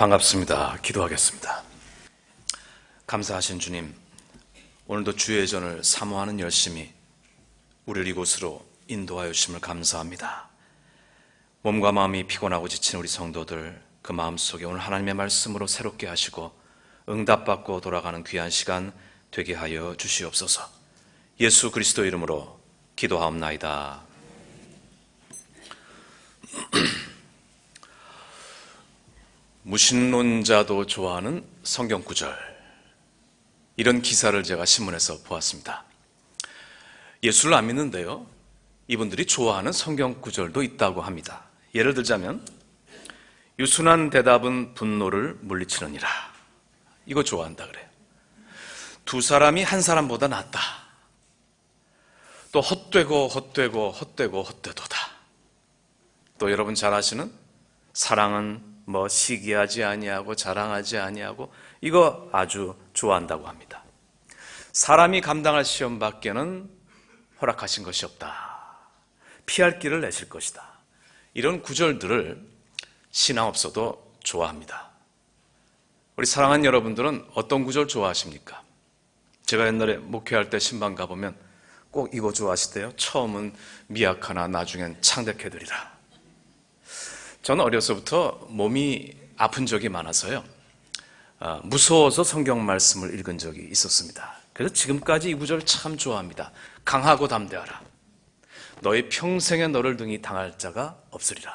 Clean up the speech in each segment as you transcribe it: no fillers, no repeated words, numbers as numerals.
반갑습니다. 기도하겠습니다. 감사하신 주님, 오늘도 주의 전을 사모하는 열심히 우리를 이곳으로 인도하여 주심을 감사합니다. 몸과 마음이 피곤하고 지친 우리 성도들, 그 마음속에 오늘 하나님의 말씀으로 새롭게 하시고 응답받고 돌아가는 귀한 시간 되게 하여 주시옵소서. 예수 그리스도 이름으로 기도하옵나이다. 무신론자도 좋아하는 성경 구절, 이런 기사를 제가 신문에서 보았습니다. 예수를 안 믿는데요, 이분들이 좋아하는 성경 구절도 있다고 합니다. 예를 들자면 유순한 대답은 분노를 물리치느니라, 이거 좋아한다 그래요. 두 사람이 한 사람보다 낫다. 또 헛되도다. 또 여러분 잘 아시는 사랑은 시기하지 아니하고 자랑하지 아니하고, 이거 아주 좋아한다고 합니다. 사람이 감당할 시험 밖에는 허락하신 것이 없다. 피할 길을 내실 것이다. 이런 구절들을 신앙 없어도 좋아합니다. 우리 사랑하는 여러분들은 어떤 구절 좋아하십니까? 제가 옛날에 목회할 때 신방 가보면 꼭 이거 좋아하시대요. 처음은 미약하나 나중엔 창대케 되리라. 저는 어려서부터 몸이 아픈 적이 많아서요, 무서워서 성경 말씀을 읽은 적이 있었습니다. 그래서 지금까지 이 구절 참 좋아합니다. 강하고 담대하라. 너의 평생에 너를 등이 당할 자가 없으리라.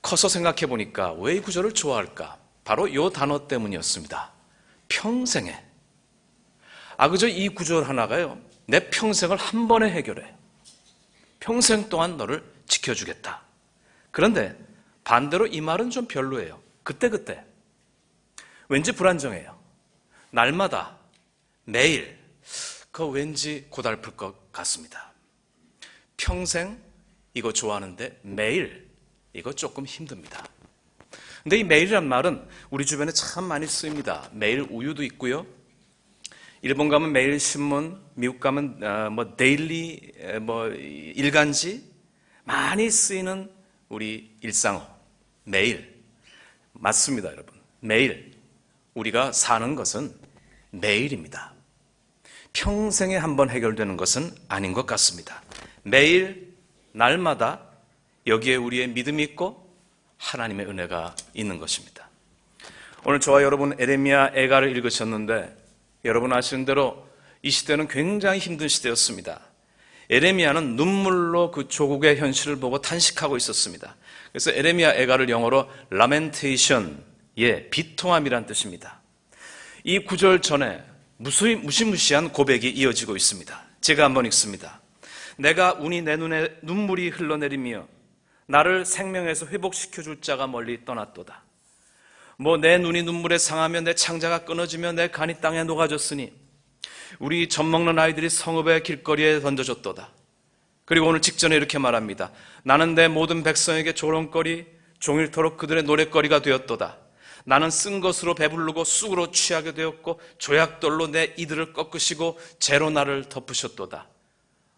커서 생각해 보니까 왜 이 구절을 좋아할까? 바로 이 단어 때문이었습니다. 평생에. 그저 이 구절 하나가요, 내 평생을 한 번에 해결해. 평생 동안 너를 지켜주겠다. 그런데 반대로 이 말은 좀 별로예요. 그때 왠지 불안정해요. 날마다, 매일, 그거 왠지 고달플 것 같습니다. 평생 이거 좋아하는데 매일 이거 조금 힘듭니다. 근데 이 매일이란 말은 우리 주변에 참 많이 쓰입니다. 매일 우유도 있고요, 일본 가면 매일 신문, 미국 가면 데일리, 일간지, 많이 쓰이는 우리 일상어, 매일. 맞습니다, 여러분. 매일. 우리가 사는 것은 매일입니다. 평생에 한 번 해결되는 것은 아닌 것 같습니다. 매일, 날마다 여기에 우리의 믿음이 있고 하나님의 은혜가 있는 것입니다. 오늘 저와 여러분 에레미야 애가를 읽으셨는데, 여러분 아시는 대로 이 시대는 굉장히 힘든 시대였습니다. 에레미야는 눈물로 그 조국의 현실을 보고 탄식하고 있었습니다. 그래서 에레미야 애가를 영어로 lamentation, 비통함이란 뜻입니다. 이 구절 전에 무시무시한 고백이 이어지고 있습니다. 제가 한번 읽습니다. 내가 운이 내 눈에 눈물이 흘러내리며 나를 생명에서 회복시켜줄 자가 멀리 떠났도다. 내 눈이 눈물에 상하며 내 창자가 끊어지며 내 간이 땅에 녹아졌으니 우리 젖먹는 아이들이 성읍의 길거리에 던져졌도다. 그리고 오늘 직전에 이렇게 말합니다. 나는 내 모든 백성에게 조롱거리, 종일토록 그들의 노랫거리가 되었도다. 나는 쓴 것으로 배부르고 쑥으로 취하게 되었고 조약돌로 내 이들을 꺾으시고 재로 나를 덮으셨도다.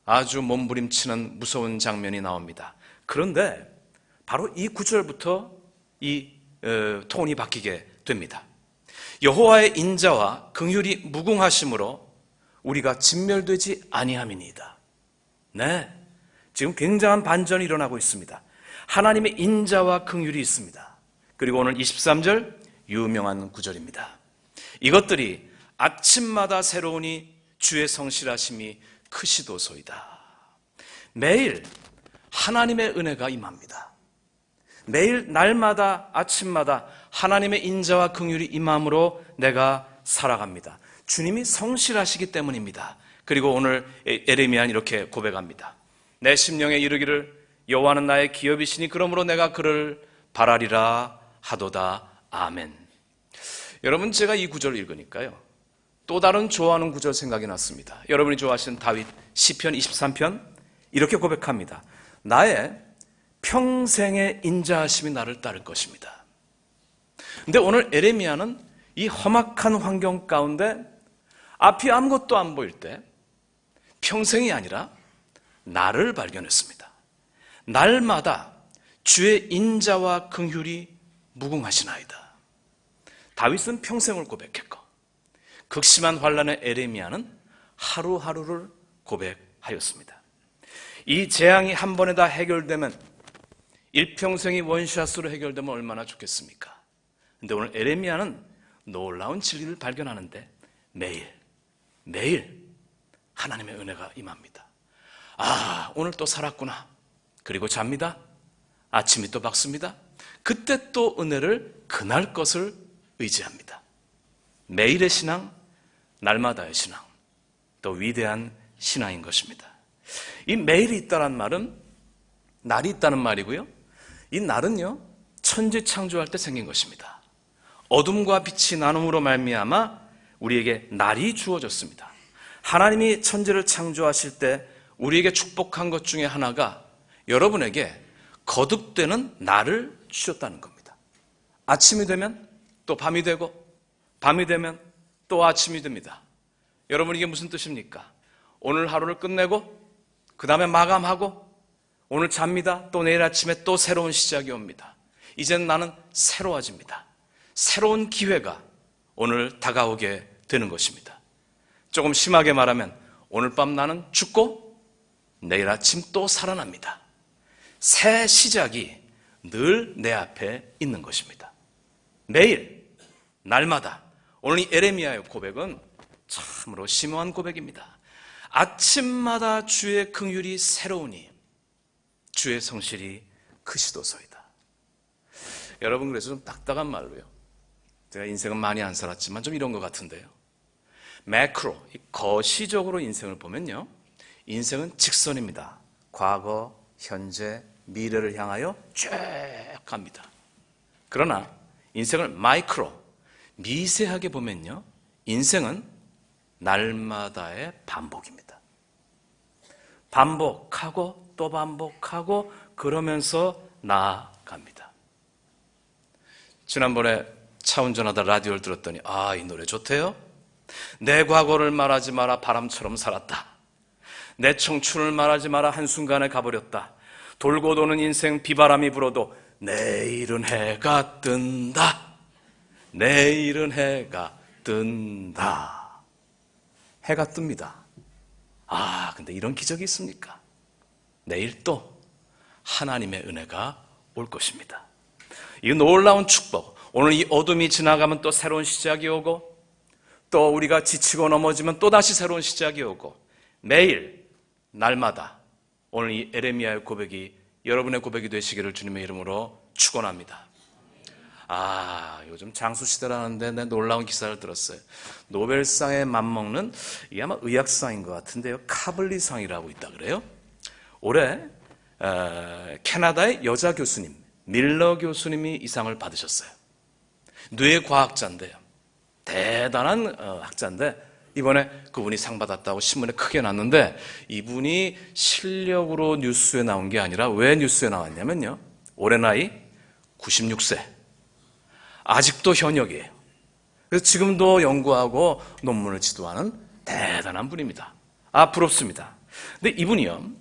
아주 몸부림치는 무서운 장면이 나옵니다. 그런데 바로 이 구절부터 이 톤이 바뀌게 됩니다. 여호와의 인자와 긍휼이 무궁하심으로 우리가 진멸되지 아니함이니이다. 네, 지금 굉장한 반전이 일어나고 있습니다. 하나님의 인자와 긍휼이 있습니다. 그리고 오늘 23절 유명한 구절입니다. 이것들이 아침마다 새로우니 주의 성실하심이 크시도소이다. 매일 하나님의 은혜가 임합니다. 매일 날마다 아침마다 하나님의 인자와 긍휼이 임함으로 내가 살아갑니다. 주님이 성실하시기 때문입니다. 그리고 오늘 에레미야는 이렇게 고백합니다. 내 심령에 이르기를 여호와는 나의 기업이시니 그러므로 내가 그를 바라리라 하도다. 아멘. 여러분, 제가 이 구절을 읽으니까요, 또 다른 좋아하는 구절 생각이 났습니다. 여러분이 좋아하시는 다윗 시편 23편 이렇게 고백합니다. 나의 평생의 인자하심이 나를 따를 것입니다. 근데 오늘 에레미야는 이 험악한 환경 가운데 앞이 아무것도 안 보일 때 평생이 아니라 나를 발견했습니다. 날마다 주의 인자와 긍휼이 무궁하시나이다. 다윗은 평생을 고백했고 극심한 환난의 에레미야는 하루하루를 고백하였습니다. 이 재앙이 한 번에 다 해결되면 일평생이 원샷으로 해결되면 얼마나 좋겠습니까? 근데 오늘 에레미야는 놀라운 진리를 발견하는데 매일 하나님의 은혜가 임합니다. 아, 오늘 또 살았구나. 그리고 잡니다. 아침이 또 밝습니다. 그때 또 은혜를 그날 것을 의지합니다. 매일의 신앙, 날마다의 신앙, 또 위대한 신앙인 것입니다. 이 매일이 있다는 말은 날이 있다는 말이고요. 이 날은요, 천지 창조할 때 생긴 것입니다. 어둠과 빛이 나눔으로 말미암아 우리에게 날이 주어졌습니다. 하나님이 천지를 창조하실 때 우리에게 축복한 것 중에 하나가 여러분에게 거듭되는 날을 주셨다는 겁니다. 아침이 되면 또 밤이 되고 밤이 되면 또 아침이 됩니다. 여러분, 이게 무슨 뜻입니까? 오늘 하루를 끝내고 그 다음에 마감하고 오늘 잡니다. 또 내일 아침에 또 새로운 시작이 옵니다. 이젠 나는 새로워집니다. 새로운 기회가 오늘 다가오게 되는 것입니다. 조금 심하게 말하면 오늘 밤 나는 죽고 내일 아침 또 살아납니다. 새 시작이 늘 내 앞에 있는 것입니다. 매일, 날마다. 오늘 이 에레미야의 고백은 참으로 심오한 고백입니다. 아침마다 주의 긍휼이 새로우니 주의 성실이 크시도소이다. 여러분, 그래서 좀 딱딱한 말로요, 제가 인생은 많이 안 살았지만 좀 이런 것 같은데요, 매크로, 거시적으로 인생을 보면요, 인생은 직선입니다. 과거, 현재, 미래를 향하여 쭉 갑니다. 그러나 인생을 마이크로, 미세하게 보면요, 인생은 날마다의 반복입니다. 반복하고 또 반복하고 그러면서 나아갑니다. 지난번에 차 운전하다 라디오를 들었더니 아, 이 노래 좋대요. 내 과거를 말하지 마라, 바람처럼 살았다. 내 청춘을 말하지 마라, 한순간에 가버렸다. 돌고 도는 인생, 비바람이 불어도 내일은 해가 뜬다. 내일은 해가 뜬다. 해가 뜹니다. 아, 근데 이런 기적이 있습니까? 내일 또 하나님의 은혜가 올 것입니다. 이 놀라운 축복, 오늘 이 어둠이 지나가면 또 새로운 시작이 오고, 또 우리가 지치고 넘어지면 또 다시 새로운 시작이 오고, 매일 날마다 오늘 이 에레미야의 고백이 여러분의 고백이 되시기를 주님의 이름으로 축원합니다. 아, 요즘 장수시대라는데 내 놀라운 기사를 들었어요. 노벨상에 맞먹는, 이게 아마 의학상인 것 같은데요, 카블리상이라고 있다 그래요. 올해 캐나다의 여자 교수님, 밀러 교수님이 이 상을 받으셨어요. 뇌과학자인데요, 대단한 학자인데 이번에 그분이 상 받았다고 신문에 크게 났는데, 이분이 실력으로 뉴스에 나온 게 아니라 왜 뉴스에 나왔냐면요, 올해 나이 96세, 아직도 현역이에요. 그래서 지금도 연구하고 논문을 지도하는 대단한 분입니다. 아, 부럽습니다. 근데 이분이요,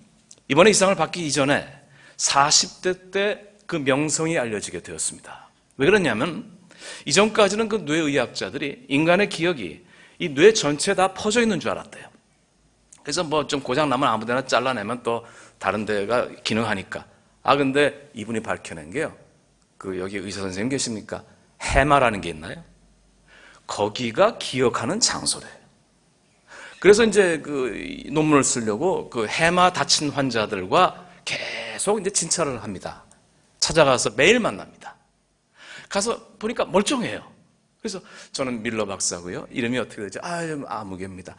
이번에 이 상을 받기 이전에 40대 때 그 명성이 알려지게 되었습니다. 왜 그러냐면 이전까지는 그 뇌의학자들이 인간의 기억이 이 뇌 전체에 다 퍼져 있는 줄 알았대요. 그래서 뭐 좀 고장나면 아무 데나 잘라내면 또 다른 데가 기능하니까. 아, 근데 이분이 밝혀낸 게요, 그 여기 의사 선생님 계십니까? 해마라는 게 있나요? 거기가 기억하는 장소래요. 그래서 이제 그 논문을 쓰려고 그 해마 다친 환자들과 계속 이제 진찰을 합니다. 찾아가서 매일 만납니다. 가서 보니까 멀쩡해요. 그래서 저는 밀러 박사고요. 이름이 어떻게 되죠? 아무개입니다.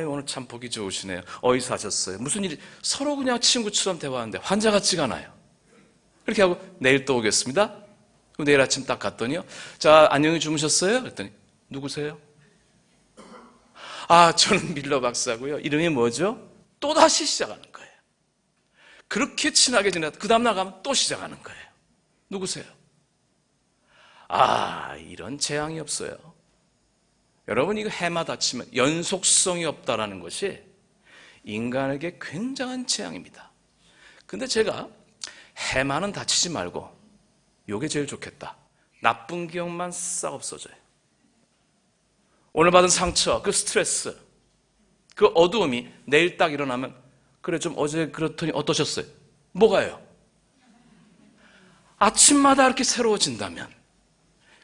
오늘 참 보기 좋으시네요. 어디서 하셨어요? 무슨 일이? 서로 그냥 친구처럼 대화하는데 환자 같지가 않아요. 그렇게 하고 내일 또 오겠습니다. 내일 아침 딱 갔더니요, 자, 안녕히 주무셨어요? 그랬더니 누구세요? 아, 저는 밀러 박사고요. 이름이 뭐죠? 또다시 시작하는 거예요. 그렇게 친하게 지내다 그 다음날 가면 또 시작하는 거예요. 누구세요? 아, 이런 재앙이 없어요. 여러분, 이거 해마 다치면 연속성이 없다라는 것이 인간에게 굉장한 재앙입니다. 근데 제가 해마는 다치지 말고 요게 제일 좋겠다, 나쁜 기억만 싹 없어져요. 오늘 받은 상처, 그 스트레스, 그 어두움이 내일 딱 일어나면 그래 좀 어제 그렇더니 어떠셨어요? 뭐가요? 아침마다 이렇게 새로워진다면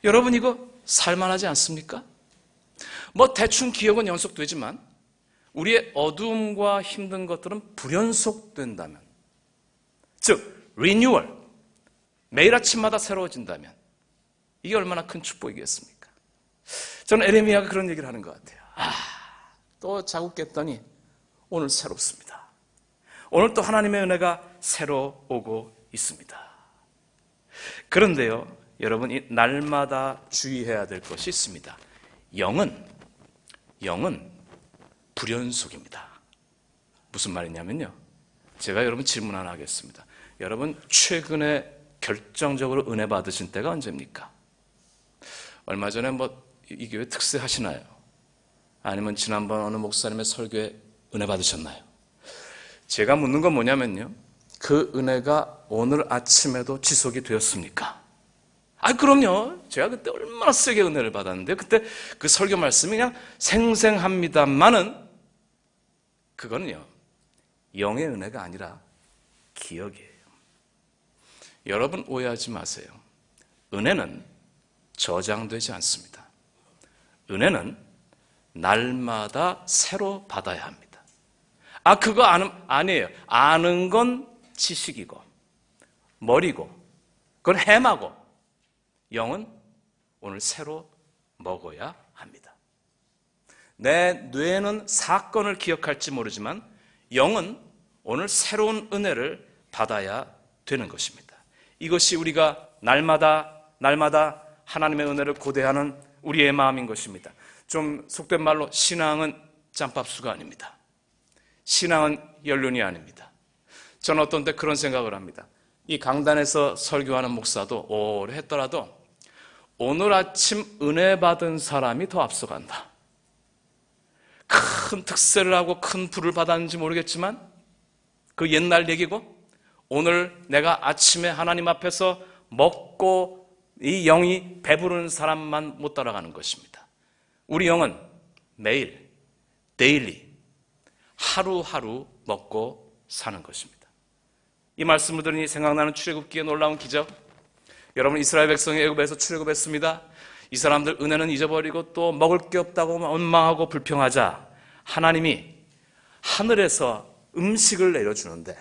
여러분 이거 살만하지 않습니까? 뭐 대충 기억은 연속되지만 우리의 어두움과 힘든 것들은 불연속된다면, 즉 리뉴얼, 매일 아침마다 새로워진다면 이게 얼마나 큰 축복이겠습니까? 저는 에레미야가 그런 얘기를 하는 것 같아요. 또 자고 깼더니 오늘 새롭습니다. 오늘 또 하나님의 은혜가 새로 오고 있습니다. 그런데요, 여러분, 이 날마다 주의해야 될 것이 있습니다. 영은 불연속입니다. 무슨 말이냐면요, 제가 여러분 질문 하나 하겠습니다. 여러분 최근에 결정적으로 은혜 받으신 때가 언제입니까? 얼마 전에 이 교회 특세 하시나요? 아니면 지난번 어느 목사님의 설교에 은혜 받으셨나요? 제가 묻는 건 뭐냐면요, 그 은혜가 오늘 아침에도 지속이 되었습니까? 그럼요. 제가 그때 얼마나 세게 은혜를 받았는데 그때 그 설교 말씀이 그냥 생생합니다만은 그거는요, 영의 은혜가 아니라 기억이에요. 여러분 오해하지 마세요. 은혜는 저장되지 않습니다. 은혜는 날마다 새로 받아야 합니다. 그거 아니에요. 아는 건 지식이고 머리고 그건 해마고, 영은 오늘 새로 먹어야 합니다. 내 뇌는 사건을 기억할지 모르지만 영은 오늘 새로운 은혜를 받아야 되는 것입니다. 이것이 우리가 날마다 하나님의 은혜를 고대하는 우리의 마음인 것입니다. 좀 속된 말로 신앙은 짬밥수가 아닙니다. 신앙은 연륜이 아닙니다. 저는 어떤 때 그런 생각을 합니다. 이 강단에서 설교하는 목사도 오래 했더라도 오늘 아침 은혜 받은 사람이 더 앞서간다. 큰 특세를 하고 큰 불을 받았는지 모르겠지만 그 옛날 얘기고, 오늘 내가 아침에 하나님 앞에서 먹고 이 영이 배부른 사람만 못 따라가는 것입니다. 우리 영은 매일, 데일리, 하루하루 먹고 사는 것입니다. 이 말씀을 들으니 생각나는 출애굽기의 놀라운 기적. 여러분, 이스라엘 백성이 애굽에서 출애굽했습니다. 이 사람들 은혜는 잊어버리고 또 먹을 게 없다고 원망하고 불평하자 하나님이 하늘에서 음식을 내려주는데,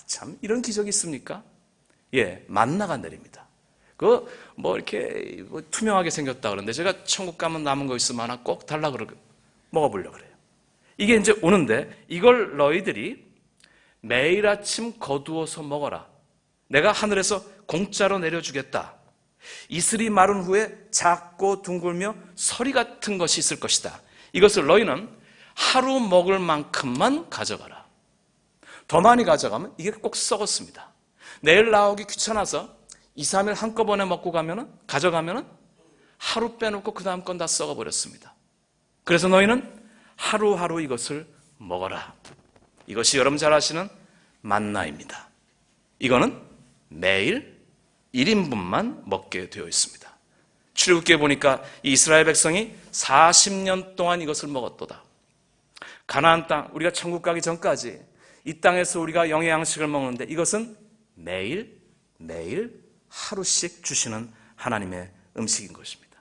참 이런 기적이 있습니까? 만나가 내립니다. 이렇게 투명하게 생겼다 그러는데 제가 천국 가면 남은 거 있으면 하나 꼭 달라 그러고 먹어보려고 그래요. 이게 이제 오는데 이걸 너희들이 매일 아침 거두어서 먹어라. 내가 하늘에서 공짜로 내려주겠다. 이슬이 마른 후에 작고 둥글며 서리 같은 것이 있을 것이다. 이것을 너희는 하루 먹을 만큼만 가져가라. 더 많이 가져가면 이게 꼭 썩었습니다. 내일 나오기 귀찮아서 2, 3일 한꺼번에 먹고 가져가면은 하루 빼놓고 그 다음 건 다 썩어버렸습니다. 그래서 너희는 하루하루 이것을 먹어라. 이것이 여러분 잘 아시는 만나입니다. 이거는 매일 1인분만 먹게 되어 있습니다. 출애굽기에 보니까 이스라엘 백성이 40년 동안 이것을 먹었도다. 가나안 땅, 우리가 천국 가기 전까지 이 땅에서 우리가 영의 양식을 먹는데 이것은 매일 하루씩 주시는 하나님의 음식인 것입니다.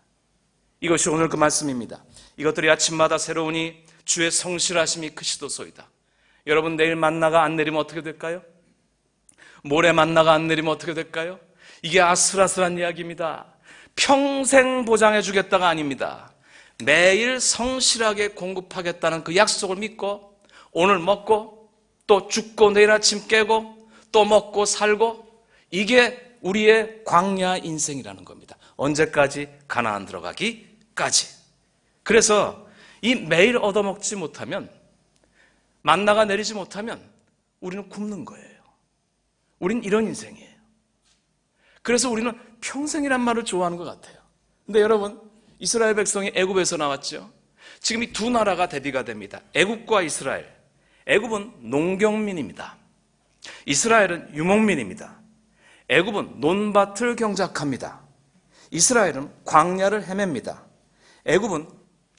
이것이 오늘 그 말씀입니다. 이것들이 아침마다 새로우니 주의 성실하심이 크시도소이다. 여러분, 내일 만나가 안 내리면 어떻게 될까요? 모레 만나가 안 내리면 어떻게 될까요? 이게 아슬아슬한 이야기입니다. 평생 보장해 주겠다가 아닙니다. 매일 성실하게 공급하겠다는 그 약속을 믿고 오늘 먹고 또 죽고 내일 아침 깨고 또 먹고 살고, 이게 우리의 광야 인생이라는 겁니다. 언제까지? 가나안 들어가기까지. 그래서 이 매일 얻어먹지 못하면, 만나가 내리지 못하면 우리는 굶는 거예요. 우린 이런 인생이에요. 그래서 우리는 평생이란 말을 좋아하는 것 같아요. 근데 여러분, 이스라엘 백성이 애굽에서 나왔죠. 지금 이 두 나라가 대비가 됩니다. 애굽과 이스라엘. 애굽은 농경민입니다. 이스라엘은 유목민입니다. 애굽은 논밭을 경작합니다. 이스라엘은 광야를 헤맵니다. 애굽은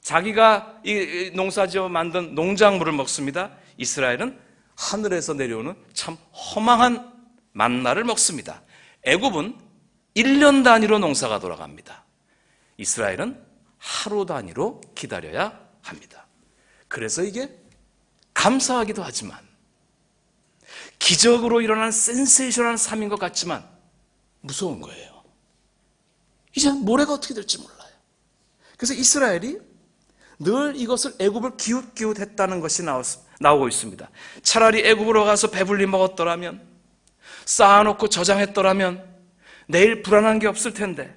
자기가 이 농사지어 만든 농작물을 먹습니다. 이스라엘은 하늘에서 내려오는 참 허망한 만나를 먹습니다. 애굽은 1년 단위로 농사가 돌아갑니다. 이스라엘은 하루 단위로 기다려야 합니다. 그래서 이게 감사하기도 하지만 기적으로 일어난 센세이션한 삶인 것 같지만 무서운 거예요. 이제 모레가 어떻게 될지 몰라요. 그래서 이스라엘이 늘 이것을 애굽을 기웃기웃했다는 것이 나오고 있습니다. 차라리 애굽으로 가서 배불리 먹었더라면, 쌓아놓고 저장했더라면 내일 불안한 게 없을 텐데,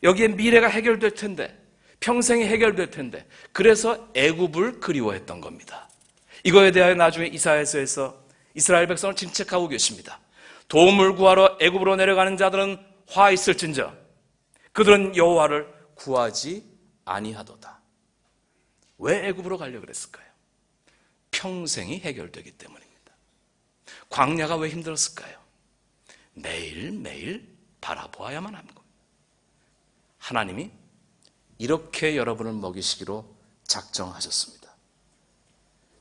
여기에 미래가 해결될 텐데, 평생이 해결될 텐데, 그래서 애굽을 그리워했던 겁니다. 이거에 대하여 나중에 이사야서에서 이스라엘 백성을 징책하고 계십니다. 도움을 구하러 애굽으로 내려가는 자들은 화 있을진저 그들은 여호와를 구하지 아니하도다. 왜 애굽으로 가려고 그랬을까요? 평생이 해결되기 때문입니다. 광야가 왜 힘들었을까요? 매일매일 바라보아야만 하는 겁니다. 하나님이 이렇게 여러분을 먹이시기로 작정하셨습니다.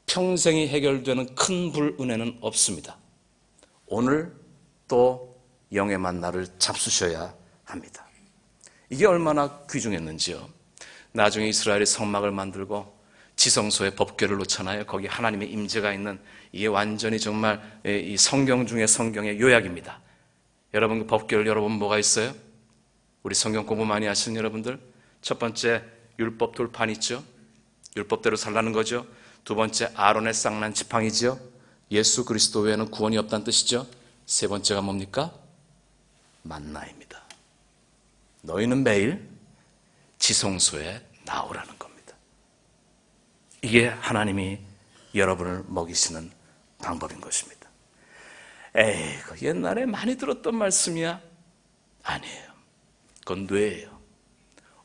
평생이 해결되는 큰 불은혜는 없습니다. 오늘 또 영의 만나를 잡수셔야 합니다. 이게 얼마나 귀중했는지요. 나중에 이스라엘이 성막을 만들고 지성소에 법궤를 놓잖아요. 거기 하나님의 임재가 있는, 이게 완전히 정말 이 성경 중에 성경의 요약입니다. 여러분 그 법궤를 열어보면 뭐가 있어요? 우리 성경 공부 많이 하시는 여러분들, 첫 번째 율법 돌판 있죠. 율법대로 살라는 거죠. 두 번째 아론의 쌍난 지팡이죠. 예수 그리스도 외에는 구원이 없다는 뜻이죠. 세 번째가 뭡니까? 만나입니다. 너희는 매일 지성소에 나오라는 겁니다. 이게 하나님이 여러분을 먹이시는 방법인 것입니다. 에이, 그 옛날에 많이 들었던 말씀이야? 아니에요. 그건 뇌예요.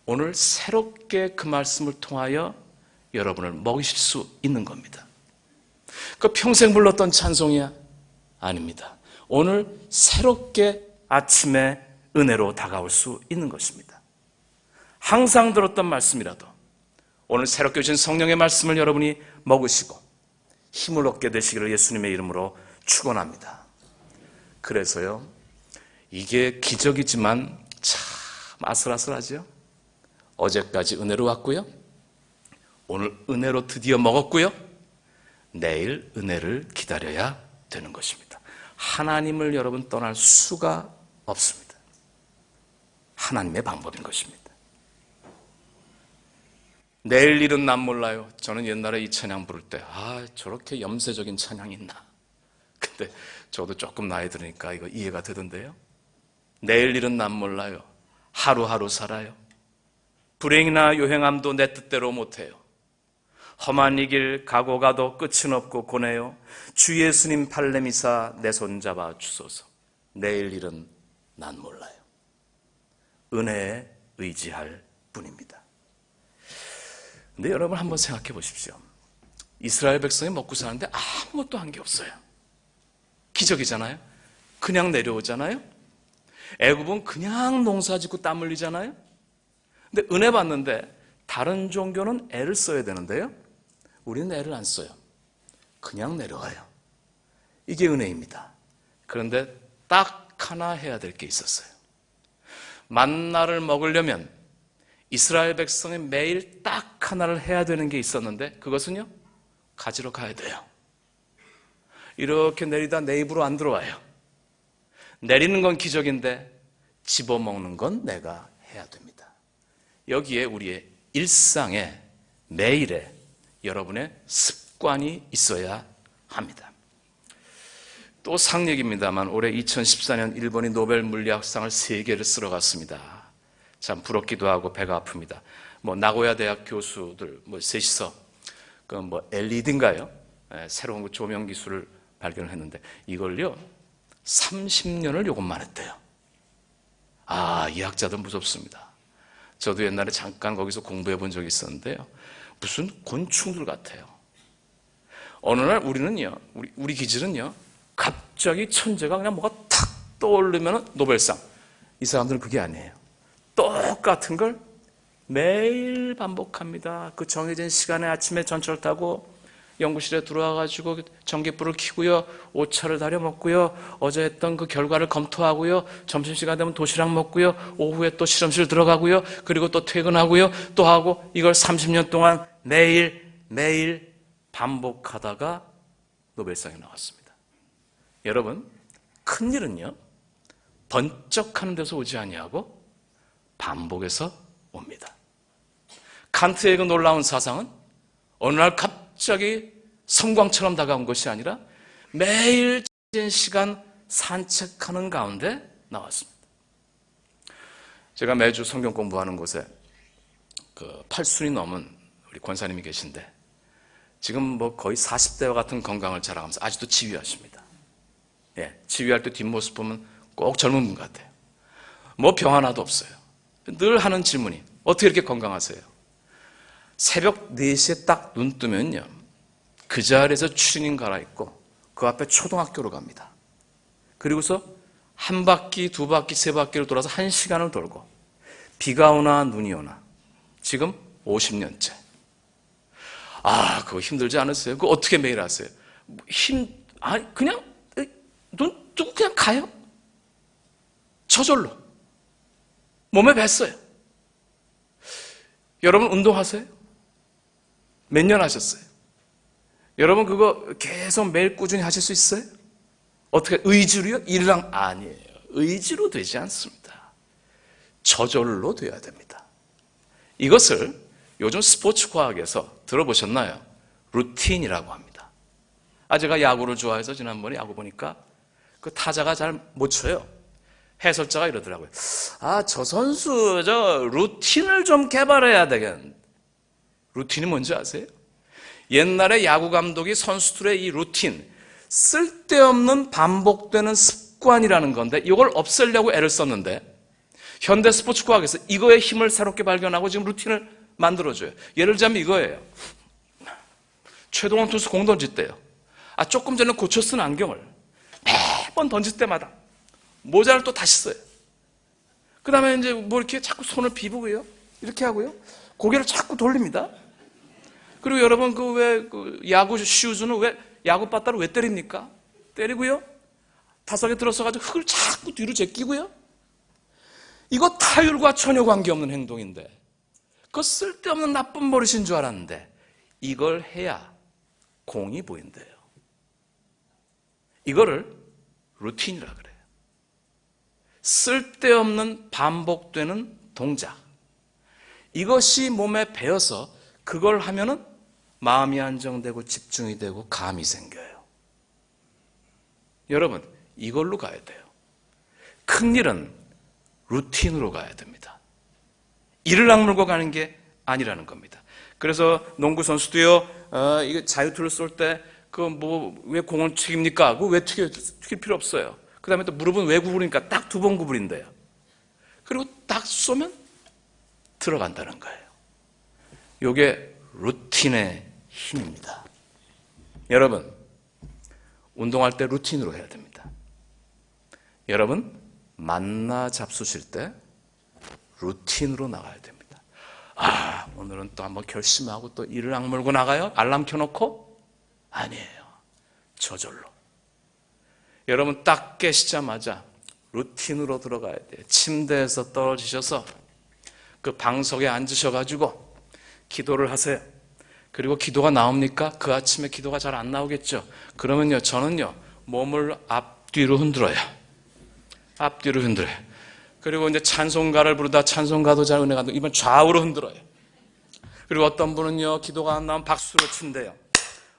오늘 새롭게 그 말씀을 통하여 여러분을 먹이실 수 있는 겁니다. 그 평생 불렀던 찬송이야? 아닙니다. 오늘 새롭게 아침에 은혜로 다가올 수 있는 것입니다. 항상 들었던 말씀이라도 오늘 새롭게 주신 성령의 말씀을 여러분이 먹으시고 힘을 얻게 되시기를 예수님의 이름으로 축원합니다. 그래서요, 이게 기적이지만 참 아슬아슬하죠. 어제까지 은혜로 왔고요, 오늘 은혜로 드디어 먹었고요, 내일 은혜를 기다려야 되는 것입니다. 하나님을 여러분 떠날 수가 없습니다. 하나님의 방법인 것입니다. 내일 일은 난 몰라요. 저는 옛날에 이 찬양 부를 때 저렇게 염세적인 찬양이 있나. 근데 저도 조금 나이 들으니까 이거 이해가 되던데요. 내일 일은 난 몰라요. 하루하루 살아요. 불행이나 요행함도 내 뜻대로 못해요. 험한 이 길 가고 가도 끝은 없고 고뇌요. 주 예수님 팔레미사 내 손 잡아 주소서. 내일 일은 난 몰라요. 은혜에 의지할 뿐입니다. 근데 여러분 한번 생각해 보십시오. 이스라엘 백성이 먹고 사는데 아무것도 한 게 없어요. 기적이잖아요. 그냥 내려오잖아요. 애굽은 그냥 농사 짓고 땀 흘리잖아요. 근데 은혜 받는데 다른 종교는 애를 써야 되는데요, 우리는 애를 안 써요. 그냥 내려와요. 이게 은혜입니다. 그런데 딱 하나 해야 될 게 있었어요. 만나를 먹으려면 이스라엘 백성이 매일 딱 하나를 해야 되는 게 있었는데, 그것은요, 가지러 가야 돼요. 이렇게 내리다 내 입으로 안 들어와요. 내리는 건 기적인데 집어먹는 건 내가 해야 됩니다. 여기에 우리의 일상에, 매일에 여러분의 습관이 있어야 합니다. 또 상 얘기입니다만 올해 2014년 일본이 노벨 물리학상을 3개를 쓸어 갔습니다. 참 부럽기도 하고 배가 아픕니다. 나고야 대학 교수들 셋이서 LED인가요? 새로운 그 조명 기술을 발견을 했는데 이걸요 30년을 요것만 했대요. 이 학자들 무섭습니다. 저도 옛날에 잠깐 거기서 공부해 본 적이 있었는데요, 무슨 곤충들 같아요. 어느 날 우리는요, 우리 기질은요, 갑자기 천재가 그냥 뭐가 탁 떠오르면 노벨상. 이 사람들은 그게 아니에요. 똑같은 걸 매일 반복합니다. 그 정해진 시간에 아침에 전철 타고 연구실에 들어와가지고 전기불을 켜고요, 오차를 다려 먹고요, 어제 했던 그 결과를 검토하고요, 점심시간 되면 도시락 먹고요, 오후에 또 실험실 들어가고요, 그리고 또 퇴근하고요, 또 하고, 이걸 30년 동안 매일 반복하다가 노벨상이 나왔습니다. 여러분, 큰일은요, 번쩍하는 데서 오지 아니하고 반복에서 옵니다. 칸트의 그 놀라운 사상은 어느 날 갑자기 섬광처럼 다가온 것이 아니라 매일 정해진 시간 산책하는 가운데 나왔습니다. 제가 매주 성경 공부하는 곳에 그 8순이 넘은 우리 권사님이 계신데 지금 뭐 거의 40대와 같은 건강을 자랑하면서 아직도 지휘하십니다. 예, 지휘할 때 뒷모습 보면 꼭 젊은 분 같아요. 뭐 병 하나도 없어요. 늘 하는 질문이 어떻게 이렇게 건강하세요? 새벽 4시에 딱 눈 뜨면요, 그 자리에서 추리닝 갈아입고 그 앞에 초등학교로 갑니다. 그리고서 한 바퀴, 두 바퀴, 세 바퀴를 돌아서 1시간을 돌고 비가 오나 눈이 오나 지금 50년째. 아, 그거 힘들지 않으세요? 그거 어떻게 매일 하세요? 그냥 눈 뜨고 그냥 가요. 저절로 몸에 뱄어요. 여러분 운동하세요? 몇 년 하셨어요? 여러분 그거 계속 매일 꾸준히 하실 수 있어요? 어떻게 의지로요? 일랑 아니에요. 의지로 되지 않습니다. 저절로 돼야 됩니다. 이것을 요즘 스포츠 과학에서 들어보셨나요? 루틴이라고 합니다. 제가 야구를 좋아해서 지난번에 야구 보니까 그 타자가 잘 못 쳐요. 해설자가 이러더라고요. 저 선수 루틴을 좀 개발해야 되겠는데. 루틴이 뭔지 아세요? 옛날에 야구 감독이 선수들의 이 루틴, 쓸데없는 반복되는 습관이라는 건데 이걸 없애려고 애를 썼는데 현대 스포츠 과학에서 이거의 힘을 새롭게 발견하고 지금 루틴을 만들어줘요. 예를 들자면 이거예요. 최동원 투수 공 던질 때요. 조금 전에 고쳐 쓴 안경을 매번 던질 때마다 모자를 또 다시 써요. 그 다음에 이제 뭐 이렇게 자꾸 손을 비비고요. 이렇게 하고요. 고개를 자꾸 돌립니다. 그리고 여러분 그 야구 슈즈는 왜 야구 바따를 왜 때립니까? 때리고요. 타석에 들어서가지고 흙을 자꾸 뒤로 제끼고요. 이거 타율과 전혀 관계없는 행동인데 그거 쓸데없는 나쁜 버릇인 줄 알았는데 이걸 해야 공이 보인대요. 이거를 루틴이라 그래요. 쓸데없는 반복되는 동작. 이것이 몸에 배어서 그걸 하면은 마음이 안정되고 집중이 되고 감이 생겨요. 여러분, 이걸로 가야 돼요. 큰일은 루틴으로 가야 됩니다. 이를 악물고 가는 게 아니라는 겁니다. 그래서 농구 선수도요, 이거 자유투를 쏠 때 왜 공을 튀깁니까? 그거 왜 튀길 필요 없어요. 그 다음에 또 무릎은 왜 구부리니까 딱 2번 구부린대요. 그리고 딱 쏘면 들어간다는 거예요. 이게 루틴의 힘입니다. 여러분, 운동할 때 루틴으로 해야 됩니다. 여러분, 만나 잡수실 때 루틴으로 나가야 됩니다. 오늘은 또 한번 결심하고 또 이를 악물고 나가요? 알람 켜놓고? 아니에요. 저절로. 여러분 딱 깨시자마자 루틴으로 들어가야 돼요. 침대에서 떨어지셔서 그 방석에 앉으셔가지고 기도를 하세요. 그리고 기도가 나옵니까? 그 아침에 기도가 잘 안 나오겠죠. 그러면요, 저는요, 몸을 앞뒤로 흔들어요. 앞뒤로 흔들어요. 그리고 이제 찬송가를 부르다 찬송가도 잘 은혜가 안 되고 이번 좌우로 흔들어요. 그리고 어떤 분은요, 기도가 안 나오면 박수를 친대요.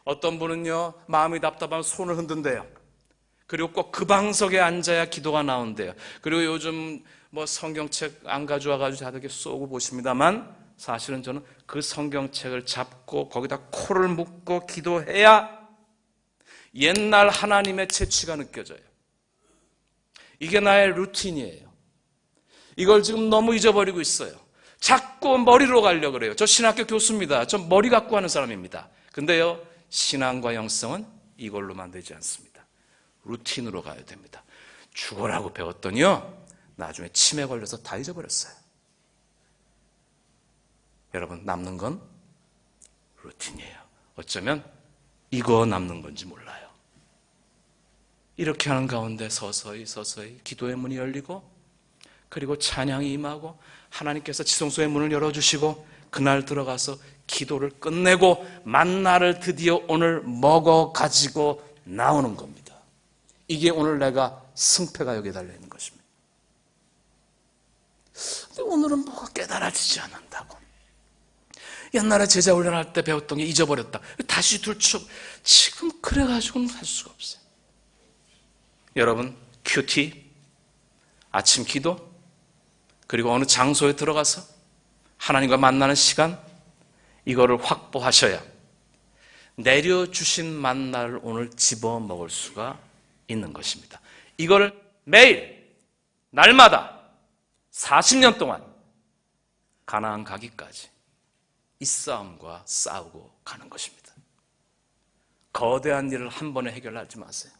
어떤 분은요, 마음이 답답하면 손을 흔든대요. 그리고 꼭 그 방석에 앉아야 기도가 나온대요. 그리고 요즘 뭐 성경책 안 가져와가지고 다들 이렇게 쏘고 보십니다만 사실은 저는 그 성경책을 잡고 거기다 코를 묶고 기도해야 옛날 하나님의 채취가 느껴져요. 이게 나의 루틴이에요. 이걸 지금 너무 잊어버리고 있어요. 자꾸 머리로 가려고 그래요. 저 신학교 교수입니다. 저 머리 갖고 하는 사람입니다. 근데요, 신앙과 영성은 이걸로만 되지 않습니다. 루틴으로 가야 됩니다. 죽어라고 배웠더니요, 나중에 치매 걸려서 다 잊어버렸어요. 여러분, 남는 건 루틴이에요. 어쩌면 이거 남는 건지 몰라요. 이렇게 하는 가운데 서서히 기도의 문이 열리고, 그리고 찬양이 임하고, 하나님께서 지성소의 문을 열어주시고, 그날 들어가서 기도를 끝내고 만나를 드디어 오늘 먹어 가지고 나오는 겁니다. 이게 오늘 내가 승패가 여기에 달려있는 것입니다. 근데 오늘은 뭐가 깨달아지지 않는다고. 옛날에 제자 훈련할 때 배웠던 게 잊어버렸다. 다시 들추고 지금 그래가지고는 할 수가 없어요. 여러분, 큐티, 아침 기도, 그리고 어느 장소에 들어가서 하나님과 만나는 시간, 이거를 확보하셔야 내려주신 만나를 오늘 집어먹을 수가 있는 것입니다. 이걸 매일, 날마다 40년 동안 가나안 가기까지 이 싸움과 싸우고 가는 것입니다. 거대한 일을 한 번에 해결하지 마세요.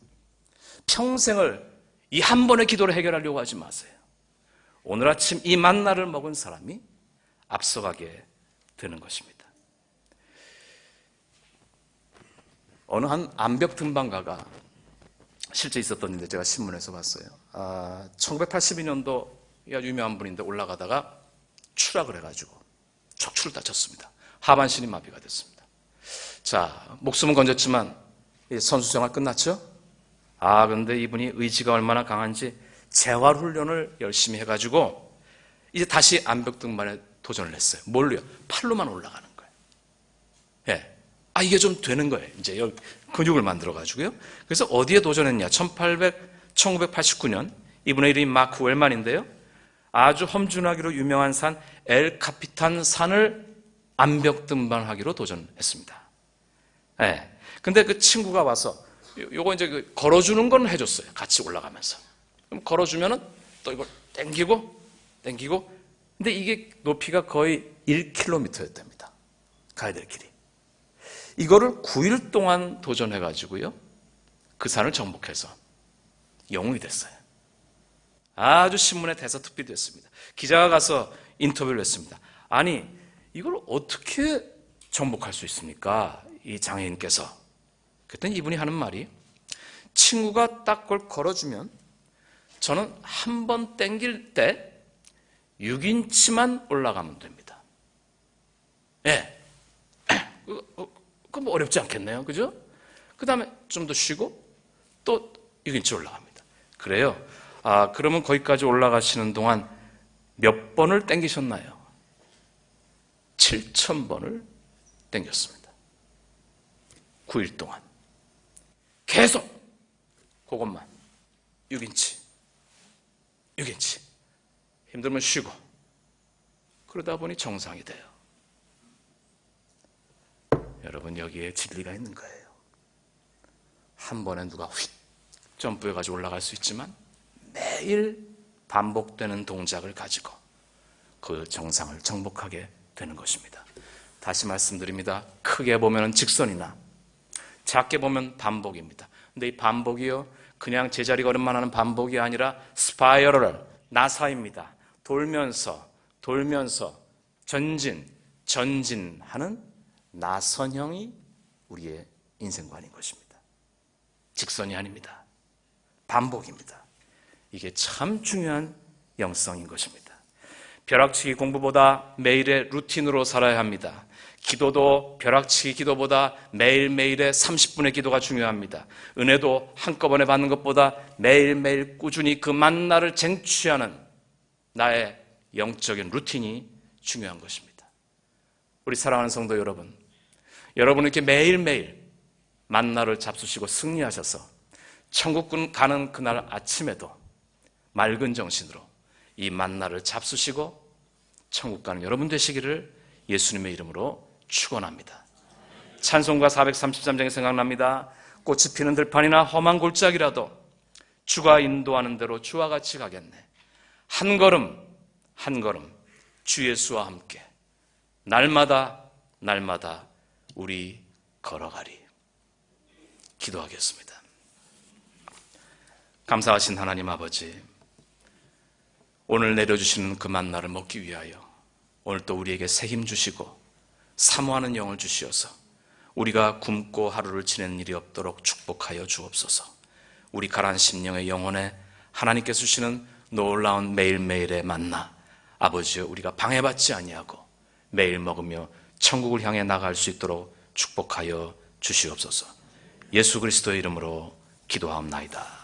평생을 이 한 번의 기도로 해결하려고 하지 마세요. 오늘 아침 이 만나를 먹은 사람이 앞서가게 되는 것입니다. 어느 한 암벽 등반가가 실제 있었던 일인데 제가 신문에서 봤어요. 1982년도 아주 유명한 분인데 올라가다가 추락을 해가지고 척추를 다쳤습니다. 하반신이 마비가 됐습니다. 자, 목숨은 건졌지만 선수 생활 끝났죠? 그런데 이분이 의지가 얼마나 강한지 재활훈련을 열심히 해가지고 이제 다시 암벽 등반에 도전을 했어요. 뭘로요? 팔로만 올라가는 거예요. 예. 이게 좀 되는 거예요. 이제 여기 근육을 만들어가지고요. 그래서 어디에 도전했냐? 1989년 이분의 이름이 마크 웰만인데요. 아주 험준하기로 유명한 산 엘 카피탄 산을 암벽 등반하기로 도전했습니다. 예. 근데 그 친구가 와서 요거 이제 걸어주는 건 해줬어요. 같이 올라가면서. 그럼 걸어주면은 또 이걸 땡기고. 근데 이게 높이가 거의 1km였답니다. 가야 될 길이. 이거를 9일 동안 도전해가지고요. 그 산을 정복해서 영웅이 됐어요. 아주 신문에 대서특필됐습니다. 기자가 가서 인터뷰를 했습니다. 아니, 이걸 어떻게 정복할 수 있습니까? 이 장애인께서. 그랬더니 이분이 하는 말이, 친구가 딱 그걸 걸어주면 저는 한 번 땡길 때 6인치만 올라가면 됩니다. 예. 그건 뭐 어렵지 않겠네요. 그죠? 그 다음에 좀 더 쉬고 또 6인치 올라갑니다. 그래요. 그러면 거기까지 올라가시는 동안 몇 번을 땡기셨나요? 7,000번을 땡겼습니다. 9일 동안. 계속 그것만 6인치. 힘들면 쉬고 그러다 보니 정상이 돼요. 여러분, 여기에 진리가 있는 거예요. 한 번에 누가 휙 점프해가지고 올라갈 수 있지만 매일 반복되는 동작을 가지고 그 정상을 정복하게 되는 것입니다. 다시 말씀드립니다. 크게 보면 직선이나 작게 보면 반복입니다. 근데 이 반복이요, 그냥 제자리 걸음만 하는 반복이 아니라 스파이럴, 나사입니다. 돌면서 전진하는 나선형이 우리의 인생관인 것입니다. 직선이 아닙니다. 반복입니다. 이게 참 중요한 영성인 것입니다. 벼락치기 공부보다 매일의 루틴으로 살아야 합니다. 기도도 벼락치기 기도보다 매일매일의 30분의 기도가 중요합니다. 은혜도 한꺼번에 받는 것보다 매일매일 꾸준히 그 만나를 쟁취하는 나의 영적인 루틴이 중요한 것입니다. 우리 사랑하는 성도 여러분, 여러분은 이렇게 매일매일 만나를 잡수시고 승리하셔서 천국 가는 그날 아침에도 맑은 정신으로 이 만나를 잡수시고 천국 가는 여러분 되시기를 예수님의 이름으로 축원합니다. 찬송가 433장이 생각납니다. 꽃이 피는 들판이나 험한 골짜기라도 주가 인도하는 대로 주와 같이 가겠네. 한 걸음 주 예수와 함께 날마다 우리 걸어가리. 기도하겠습니다. 감사하신 하나님 아버지, 오늘 내려주시는 그 만나를 먹기 위하여 오늘 또 우리에게 새 힘 주시고 사모하는 영을 주시어서 우리가 굶고 하루를 지내는 일이 없도록 축복하여 주옵소서. 우리 가라앉은 심령의 영혼에 하나님께서 주시는 놀라운 매일매일의 만나, 아버지여, 우리가 방해받지 아니하고 매일 먹으며 천국을 향해 나갈 수 있도록 축복하여 주시옵소서. 예수 그리스도의 이름으로 기도하옵나이다.